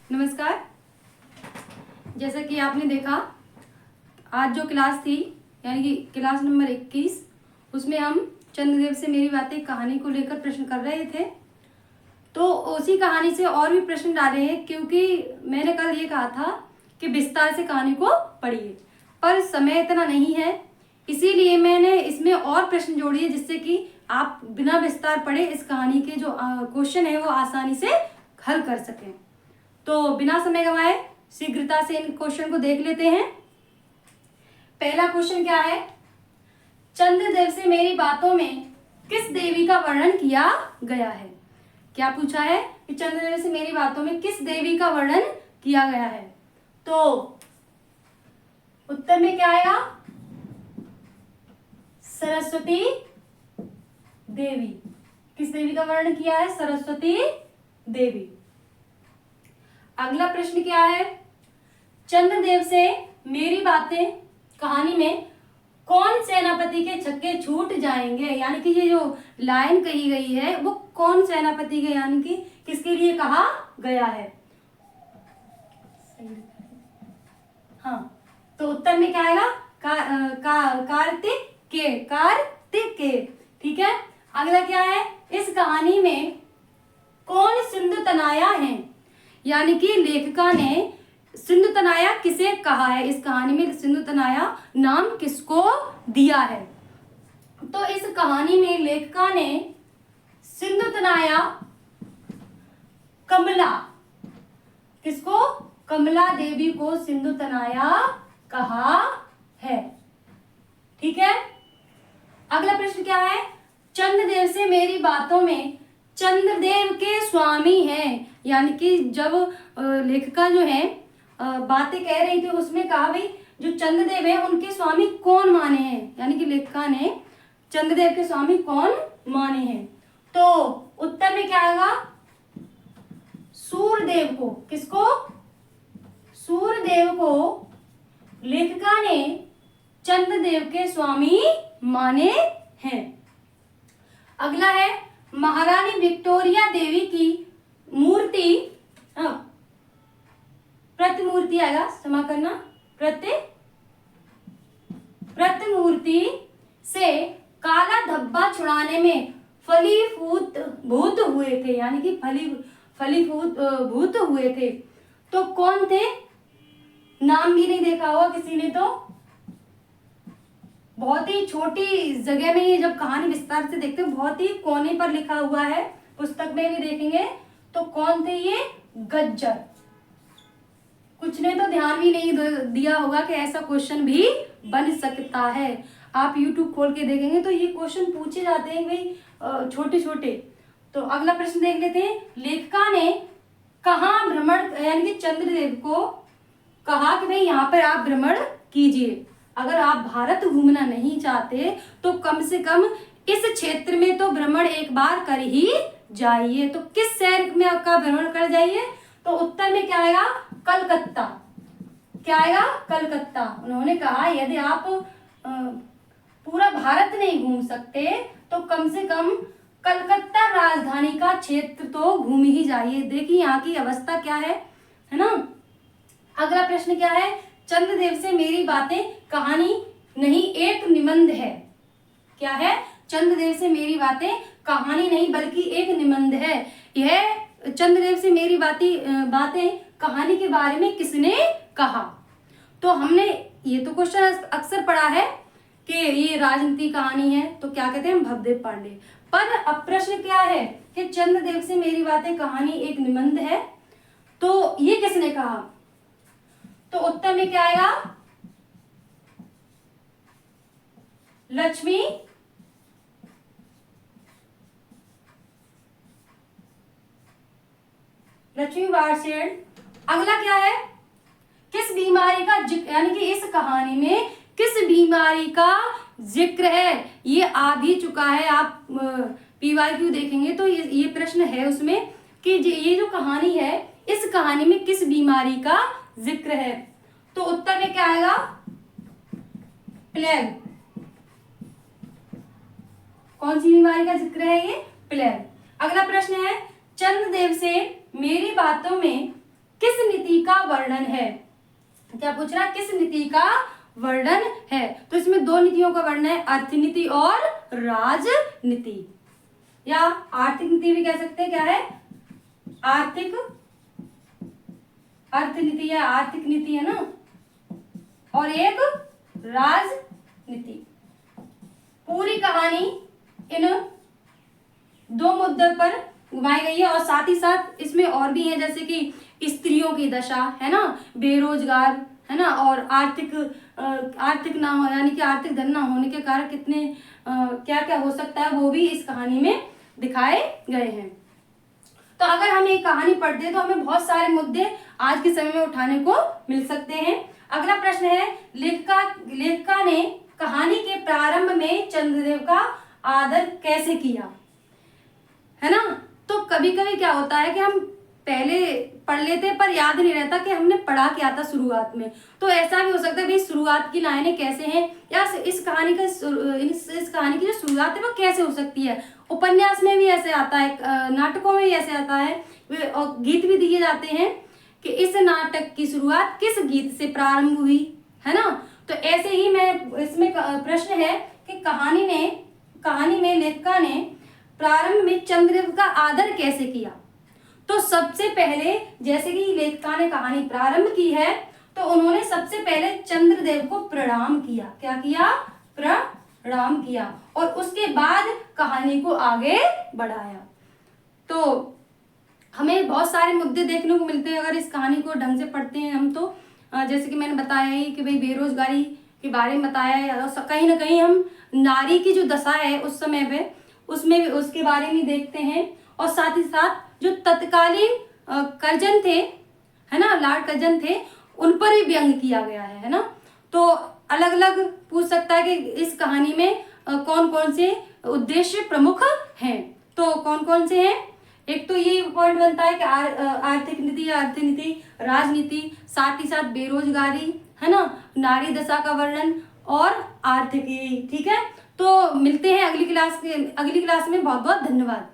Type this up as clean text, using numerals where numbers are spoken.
नमस्कार। जैसा कि आपने देखा, आज जो क्लास थी यानी कि क्लास नंबर 21, उसमें हम चंद्रदेव से मेरी बातें कहानी को लेकर प्रश्न कर रहे थे। तो उसी कहानी से और भी प्रश्न डाले हैं, क्योंकि मैंने कल ये कहा था कि विस्तार से कहानी को पढ़िए, पर समय इतना नहीं है, इसीलिए मैंने इसमें और प्रश्न जोड़े हैं, जिससे कि आप बिना विस्तार पढ़े इस कहानी के जो क्वेश्चन है वो आसानी से हल कर सकें। तो बिना समय गंवाए शीघ्रता से इन क्वेश्चन को देख लेते हैं। पहला क्वेश्चन क्या है? चंद्रदेव से मेरी बातों में किस देवी का वर्णन किया गया है? क्या पूछा है कि चंद्रदेव से मेरी बातों में किस देवी का वर्णन किया गया है? तो उत्तर में क्या आएगा? सरस्वती देवी। किस देवी का वर्णन किया है? सरस्वती देवी। अगला प्रश्न क्या है? चंद्रदेव से मेरी बातें कहानी में कौन सेनापति के छक्के छूट जाएंगे? यानी कि ये जो लाइन कही गई है वो कौन सेनापति के यानी कि किसके लिए कहा गया है? हाँ, तो उत्तर में क्या आएगा? कार्तिकेय। ठीक है। अगला क्या है? इस कहानी में कौन सिंधु तनाया है? यानी कि लेखिका ने सिंधु तनाया किसे कहा है? इस कहानी में सिंधु तनाया नाम किसको दिया है? तो इस कहानी में लेखिका ने सिंधु तनाया कमला, किसको? कमला देवी को सिंधु तनाया कहा है। ठीक है। अगला प्रश्न क्या है? चंद्रदेव से मेरी बातों में चंद्रदेव के स्वामी हैं, यानी कि जब लेखिका जो है बातें कह रही थी उसमें कहा भाई जो चंद्रदेव है उनके स्वामी कौन माने हैं? यानी कि लेखिका ने चंद्रदेव के स्वामी कौन माने हैं? तो उत्तर में क्या आएगा? सूर्यदेव को। किसको? सूर्यदेव को लेखिका ने चंद्रदेव के स्वामी माने हैं। अगला है महारानी विक्टोरिया देवी की मूर्ति, प्रतिमूर्ति आएगा, क्षमा करना, प्रतिमूर्ति से काला धब्बा छुड़ाने में फलीभूत हुए थे, यानी कि फलीभूत हुए थे। तो कौन थे? नाम भी नहीं देखा होगा किसी ने, तो बहुत ही छोटी जगह में ये जब कहानी विस्तार से देखते हैं बहुत ही कोने पर लिखा हुआ है, पुस्तक में भी देखेंगे। तो कौन थे ये? गज्जर। कुछ ने तो ध्यान भी नहीं दिया होगा कि ऐसा क्वेश्चन भी बन सकता है। आप YouTube खोल के देखेंगे तो ये क्वेश्चन पूछे जाते हैं भाई छोटे छोटे। तो अगला प्रश्न देख लेते हैं। लेखिका ने कहाँ भ्रमण, यानी कि चंद्रदेव को कहा कि भाई यहाँ पर आप भ्रमण कीजिए, अगर आप भारत घूमना नहीं चाहते तो कम से कम इस क्षेत्र में तो भ्रमण एक बार कर ही जाइए। तो किस शहर में आपका भ्रमण कर जाइए? तो उत्तर में क्या आएगा? कलकत्ता। क्या आएगा? कलकत्ता। उन्होंने कहा यदि आप पूरा भारत नहीं घूम सकते तो कम से कम कलकत्ता राजधानी का क्षेत्र तो घूम ही जाइए। देखिए यहाँ की अवस्था क्या है ना। अगला प्रश्न क्या है? चंद्रदेव से मेरी बातें कहानी नहीं एक निबंध है। क्या है? चंद्रदेव से मेरी बातें कहानी नहीं बल्कि एक निबंध है। यह चंद्रदेव से मेरी बातें कहानी के बारे में किसने कहा? तो हमने ये तो क्वेश्चन अक्सर पढ़ा है कि ये राजनीति कहानी है, तो क्या कहते हैं? भवदेव पांडे। पर अब प्रश्न क्या है कि चंद्रदेव से मेरी बातें कहानी एक निबंध है, तो ये किसने कहा? तो उत्तर में क्या आएगा? लक्ष्मी वार्षेण। अगला क्या है? किस बीमारी का जिक्र, यानी कि इस कहानी में किस बीमारी का जिक्र है? ये आ भी चुका है, आप PYQ देखेंगे तो ये प्रश्न है उसमें कि ये जो कहानी है इस कहानी में किस बीमारी का जिक्र है? तो उत्तर में क्या आएगा? प्लेग। कौन सी बीमारी का जिक्र है? ये प्लेग। अगला प्रश्न है, चंद्रदेव से मेरी बातों में किस नीति का वर्णन है? क्या पूछ रहा है? किस नीति का वर्णन है? तो इसमें दो नीतियों का वर्णन है, अर्थनीति और राजनीति, या आर्थिक नीति भी कह सकते हैं। क्या है? आर्थिक अर्थनीति या आर्थिक नीति है ना, और एक राजनीति। पूरी कहानी इन दो मुद्दों पर घुमाई गई है, और साथ ही साथ इसमें और भी है, जैसे कि स्त्रियों की दशा है ना, बेरोजगार है ना, और आर्थिक ना हो, यानी कि आर्थिक धन ना होने के कारण कितने क्या क्या हो सकता है, वो भी इस कहानी में दिखाए गए हैं। तो अगर हम एक कहानी पढ़ते हैं तो हमें बहुत सारे मुद्दे आज के समय में उठाने को मिल सकते हैं। अगला प्रश्न है, लेखिका ने कहानी के प्रारंभ में चंद्रदेव का आदर कैसे किया, है ना। तो कभी कभी क्या होता है कि हम पहले पढ़ लेते हैं पर याद नहीं रहता कि हमने पढ़ा क्या था शुरुआत में। तो ऐसा भी हो सकता है भाई शुरुआत की लाइनें कैसे हैं, या इस कहानी की जो शुरुआत है वो कैसे हो सकती है। उपन्यास में भी ऐसे आता है, नाटकों में भी ऐसे आता है, और गीत भी दिए जाते हैं कि इस नाटक की शुरुआत किस गीत से प्रारंभ हुई, है ना। तो ऐसे ही मैं इसमें प्रश्न है कि कहानी में लेखिका ने प्रारंभ में चंद्रदेव का आदर कैसे किया। तो सबसे पहले जैसे कि लेखिका ने कहानी प्रारंभ की है तो उन्होंने सबसे पहले चंद्रदेव को प्रणाम किया। क्या किया? प्रणाम किया, और उसके बाद कहानी को आगे बढ़ाया। तो हमें बहुत सारे मुद्दे देखने को मिलते हैं अगर इस कहानी को ढंग से पढ़ते हैं हम। तो जैसे कि मैंने बताया ही कि भाई बेरोजगारी के बारे में बताया है, और कहीं ना कहीं हम नारी की जो दशा है उस समय पे उसमें भी उसके बारे में देखते हैं, और साथ ही साथ जो तत्कालीन कर्जन थे, है ना, लॉर्ड कर्जन थे, उन पर भी व्यंग किया गया है ना। तो अलग अलग पूछ सकता है कि इस कहानी में कौन कौन से उद्देश्य प्रमुख हैं। तो कौन कौन से हैं? एक तो ये पॉइंट बनता है कि आर्थिक नीति या अर्थनीति, राजनीति, साथ ही साथ बेरोजगारी, है ना, नारी दशा का वर्णन और आर्थिकी। ठीक है, तो मिलते हैं अगली क्लास में। बहुत बहुत धन्यवाद।